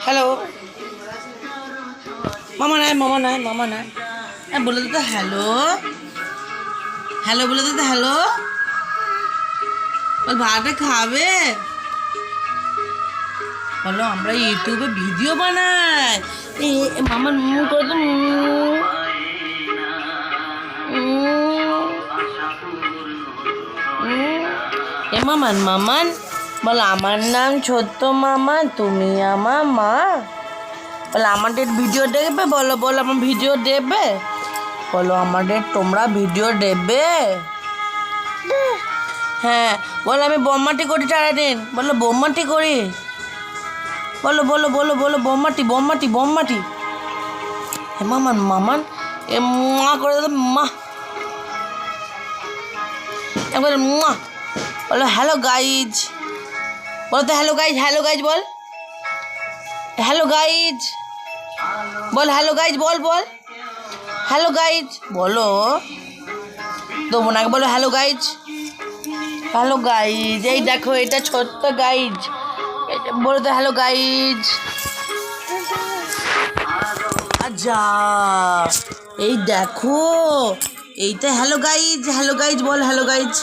hello মামা নাই মামা নাই মামা নাই বলে দিতে হ্যালো হ্যালো বলে দিতে হ্যালো বল ভাতটা খাবে বলো আমরা ইউটিউবে ভিডিও বানাই মামার মুখ করে তো মামান মামান বলো আমার নাম ছোট্ট মামা তুমি আমার মা বলো আমাদের ভিডিও দেখবে বলো বলো আমার ভিডিও দেবে বলো আমাদের তোমরা ভিডিও দেবে হ্যাঁ বলো আমি বোমমাটি করি সারাদিন বলো বোমমাটি করি বলো বলো বলো বলো বোমমাটি বোমমাটি বোমমাটি হ্যাঁ মামান মামান এ মা করে দাও মা একবার মা বলো হ্যালো গাইজ বলো তো হ্যালো গাইজ বল হ্যালো গাইজ বল হ্যালো গাইজ বল বল হ্যালো গাইজ বলো দেবো না বলো হ্যালো গাইজ এই দেখো এটা ছোট্ট গাইজ বলো তো হ্যালো গাইজ আচ্ছা এই দেখো এইটা হ্যালো গাইজ বল হ্যালো গাইজ